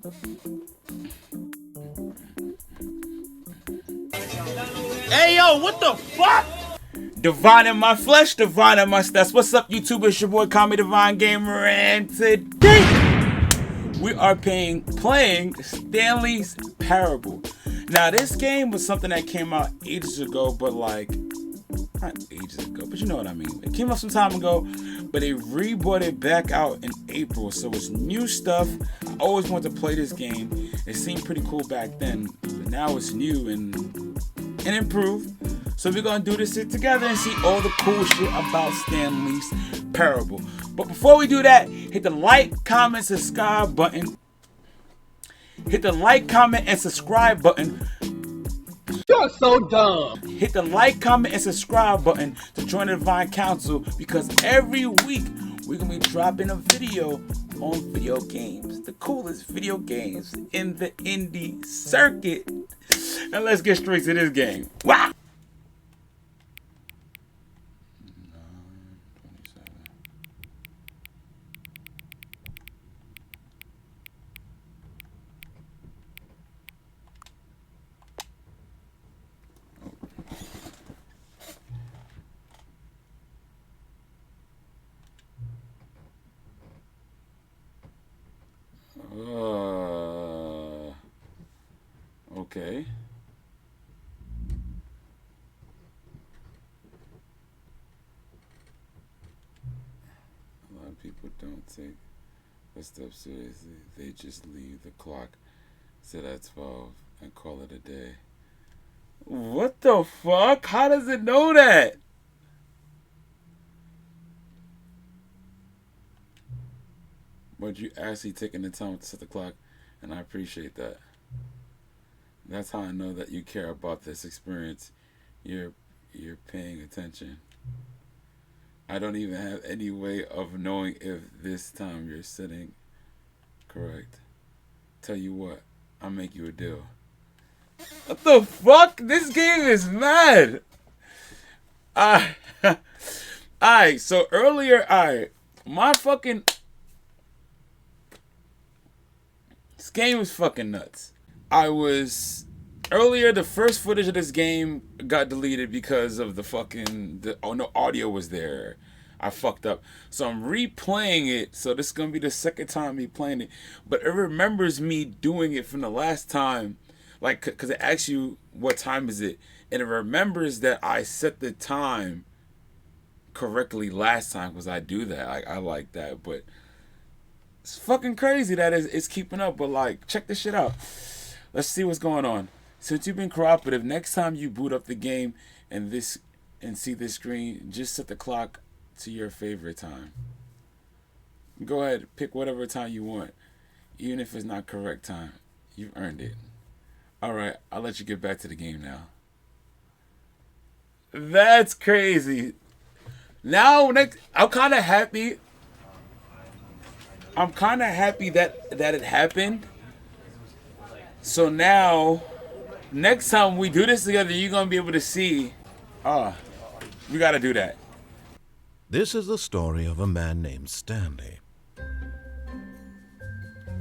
Hey yo, what the fuck? Divine in my flesh, divine in my stats. What's up, YouTube? It's your boy Kamithediviinegamer, and today we are playing Stanley's Parable. Now, this game was something that came out ages ago, but like, not ages ago, but you know what I mean. It came out some time ago, but they rebought it back out in April, so it's new stuff. I always wanted to play this game. It seemed pretty cool back then, but now it's new and improved. So we're gonna do this shit together and see all the cool shit about Stanley's Parable. But before we do that, hit the like, comment, subscribe button. Hit the like, comment, and subscribe button. You're so dumb. Hit the like, comment, and subscribe button to join the Divine Council, because every week we're gonna be dropping a video on video games, the coolest video games in the indie circuit. Now let's get straight to this game. Wow. Okay. A lot of people don't take the steps seriously. They just leave the clock set at 12 and call it a day. What the fuck? How does it know that? But you actually taking the time to set the clock, and I appreciate that. That's how I know that you care about this experience. You're paying attention. I don't even have any way of knowing if this time you're sitting correct. Tell you what, I'll make you a deal. What the fuck? This game is mad. Alright, so earlier, my fucking... This game was fucking nuts. Earlier, the first footage of this game got deleted because of no audio was there. I fucked up. So I'm replaying it. So this is going to be the second time me playing it. But it remembers me doing it from the last time. Like, because it asks you, what time is it? And it remembers that I set the time correctly last time, because I do that. I like that. But it's fucking crazy that it's keeping up. But like, check this shit out. Let's see what's going on. Since you've been cooperative, next time you boot up the game and see this screen, just set the clock to your favorite time. Go ahead, pick whatever time you want, even if it's not correct time. You've earned it. Alright, I'll let you get back to the game now. That's crazy. Now, I'm kind of happy. I'm kind of happy that it happened. So now, next time we do this together, you're going to be able to see, we got to do that. This is the story of a man named Stanley.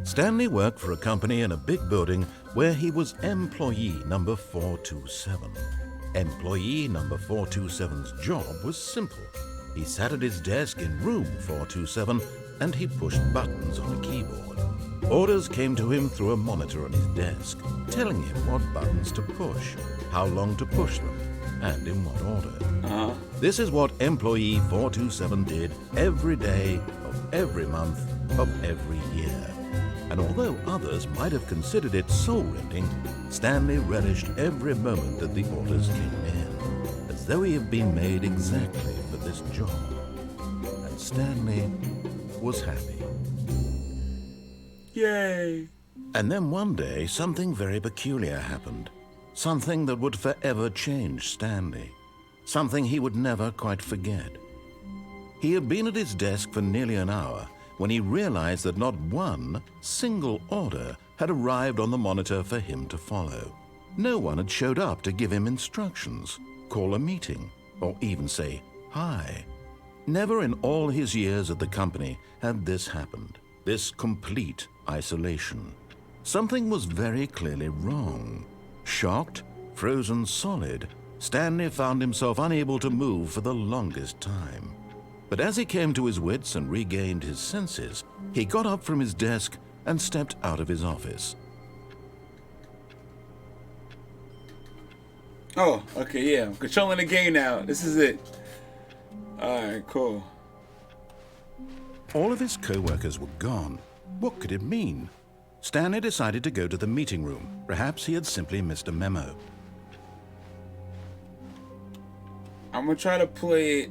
Stanley worked for a company in a big building where he was employee number 427. Employee number 427's job was simple. He sat at his desk in room 427 and he pushed buttons on a keyboard. Orders came to him through a monitor on his desk, telling him what buttons to push, how long to push them, and in what order. This is what employee 427 did every day of every month of every year. And although others might have considered it soul-rending, Stanley relished every moment that the orders came in, as though he had been made exactly for this job. And Stanley was happy. Yay! And then one day, something very peculiar happened. Something that would forever change Stanley. Something he would never quite forget. He had been at his desk for nearly an hour when he realized that not one single order had arrived on the monitor for him to follow. No one had showed up to give him instructions, call a meeting, or even say hi. Never in all his years at the company had this happened. This complete isolation. Something was very clearly wrong. Shocked, frozen solid, Stanley found himself unable to move for the longest time. But as he came to his wits and regained his senses, he got up from his desk and stepped out of his office. Oh, okay, yeah. I'm controlling the game now. This is it. Alright, cool. All of his co-workers were gone. What could it mean? Stanley decided to go to the meeting room. Perhaps he had simply missed a memo. I'm gonna try to play it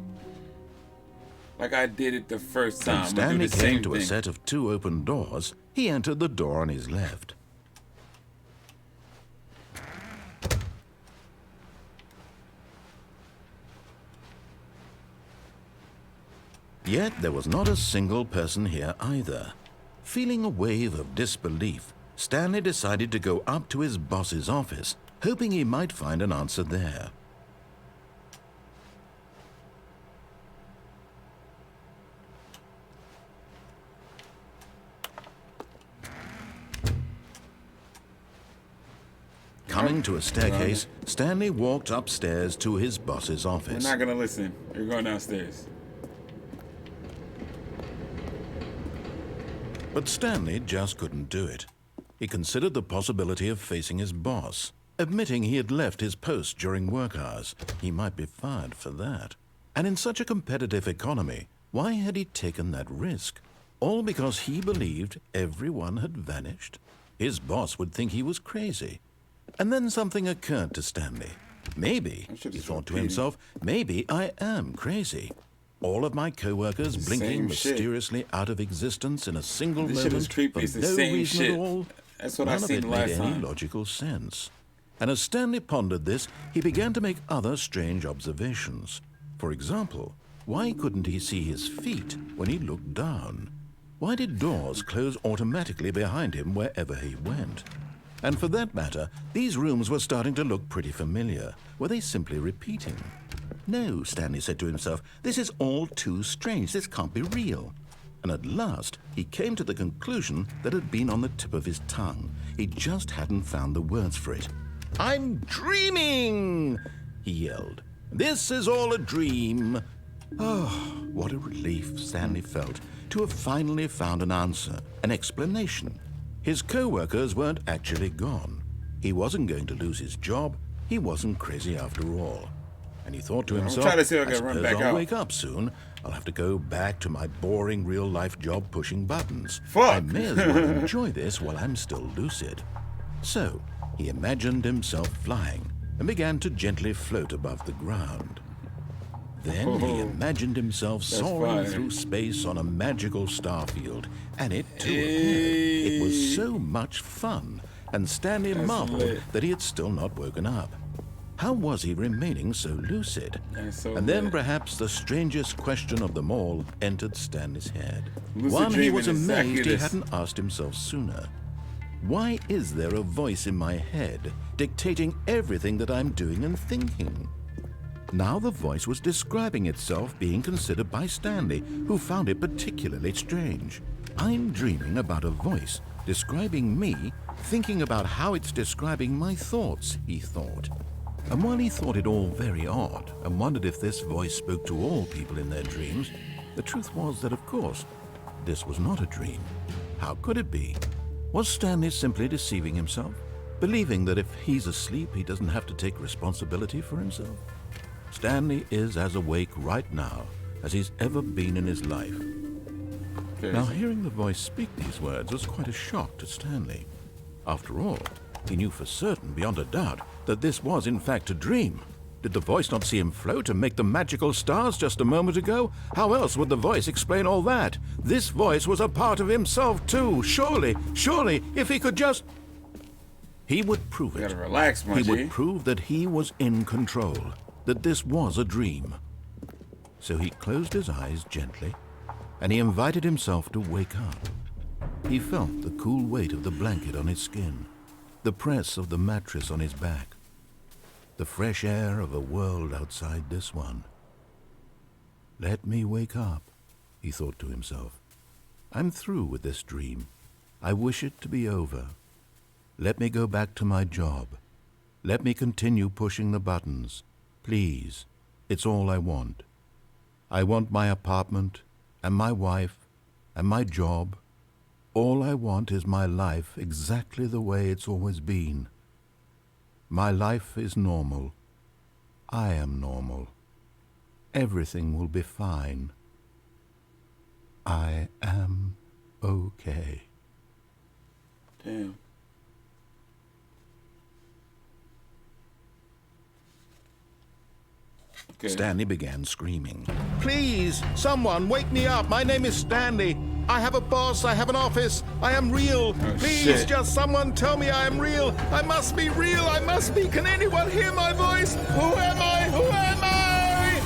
like I did it the first time. When Stanley came to a set of 2 open doors, he entered the door on his left. Yet there was not a single person here either. Feeling a wave of disbelief, Stanley decided to go up to his boss's office, hoping he might find an answer there. Coming to a staircase, Stanley walked upstairs to his boss's office. We're not gonna listen. You're going downstairs. But Stanley just couldn't do it. He considered the possibility of facing his boss, admitting he had left his post during work hours. He might be fired for that. And in such a competitive economy, why had he taken that risk? All because he believed everyone had vanished? His boss would think he was crazy. And then something occurred to Stanley. Maybe, he thought to himself, maybe I am crazy. All of my co-workers blinking mysteriously out of existence in a single moment for no reason at all. That's what I seen last time. None of it made any logical sense. And as Stanley pondered this, he began to make other strange observations. For example, why couldn't he see his feet when he looked down? Why did doors close automatically behind him wherever he went? And for that matter, these rooms were starting to look pretty familiar. Were they simply repeating? No, Stanley said to himself, this is all too strange. This can't be real. And at last, he came to the conclusion that had been on the tip of his tongue. He just hadn't found the words for it. I'm dreaming, he yelled. This is all a dream. Oh, what a relief Stanley felt to have finally found an answer, an explanation. His co-workers weren't actually gone. He wasn't going to lose his job. He wasn't crazy after all. And he thought to himself, I suppose I'll wake up soon. I'll have to go back to my boring real-life job pushing buttons. I may as well enjoy this while I'm still lucid. So, he imagined himself flying and began to gently float above the ground. Then he imagined himself soaring through space on a magical starfield, and it too appeared. It was so much fun, and Stanley marveled that he had still not woken up. How was he remaining so lucid? And then perhaps the strangest question of them all entered Stanley's head. One he was amazed he hadn't asked himself sooner. Why is there a voice in my head dictating everything that I'm doing and thinking? Now the voice was describing itself being considered by Stanley, who found it particularly strange. I'm dreaming about a voice describing me, thinking about how it's describing my thoughts, he thought. And while he thought it all very odd and wondered if this voice spoke to all people in their dreams, the truth was that, of course, this was not a dream. How could it be? Was Stanley simply deceiving himself, believing that if he's asleep, he doesn't have to take responsibility for himself? Stanley is as awake right now as he's ever been in his life. Now, hearing the voice speak these words was quite a shock to Stanley. After all, he knew for certain, beyond a doubt, that this was in fact a dream. Did the voice not see him float and make the magical stars just a moment ago? How else would the voice explain all that? This voice was a part of himself too. Surely, if he could just... He would prove it. You gotta relax, my He would prove that he was in control, that this was a dream. So he closed his eyes gently, and he invited himself to wake up. He felt the cool weight of the blanket on his skin, the press of the mattress on his back, the fresh air of a world outside this one. Let me wake up, he thought to himself. I'm through with this dream. I wish it to be over. Let me go back to my job. Let me continue pushing the buttons. Please, it's all I want. I want my apartment, and my wife, and my job. All I want is my life exactly the way it's always been. My life is normal. I am normal. Everything will be fine. I am okay. Damn. Okay. Stanley began screaming. Please, someone, wake me up. My name is Stanley. I have a boss. I have an office. I am real. Oh, Please, shit. just someone tell me I am real. I must be real. I must be. Can anyone hear my voice? Who am I? Who am I?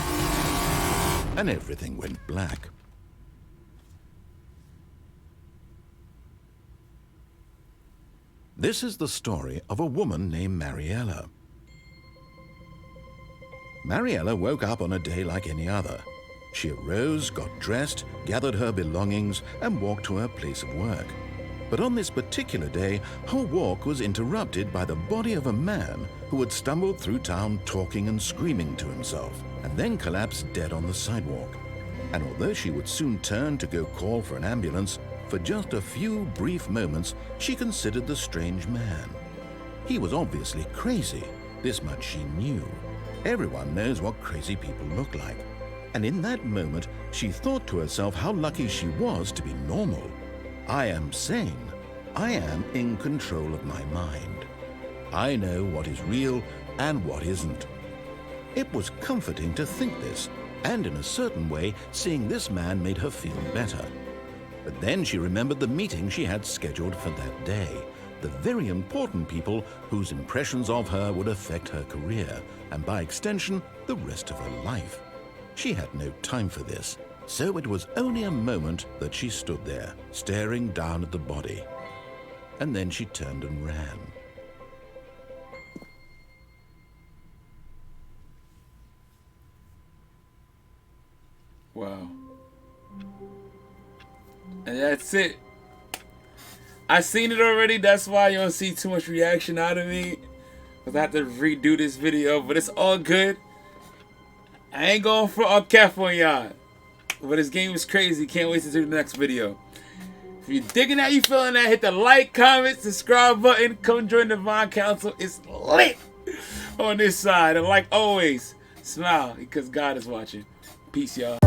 And everything went black. This is the story of a woman named Mariella. Mariella woke up on a day like any other. She arose, got dressed, gathered her belongings, and walked to her place of work. But on this particular day, her walk was interrupted by the body of a man who had stumbled through town talking and screaming to himself, and then collapsed dead on the sidewalk. And although she would soon turn to go call for an ambulance, for just a few brief moments she considered the strange man. He was obviously crazy, this much she knew. Everyone knows what crazy people look like. And in that moment, she thought to herself how lucky she was to be normal. I am sane. I am in control of my mind. I know what is real and what isn't. It was comforting to think this, and in a certain way, seeing this man made her feel better. But then she remembered the meeting she had scheduled for that day, the very important people whose impressions of her would affect her career, and by extension, the rest of her life. She had no time for this, so it was only a moment that she stood there, staring down at the body. And then she turned and ran. Wow. And that's it. I seen it already. That's why you don't see too much reaction out of me. Because I have to redo this video. But it's all good. I ain't going for all cap on y'all. But this game is crazy. Can't wait to do the next video. If you're digging that, you feeling that, hit the like, comment, subscribe button. Come join the Vine Council. It's lit on this side. And like always, smile because God is watching. Peace, y'all.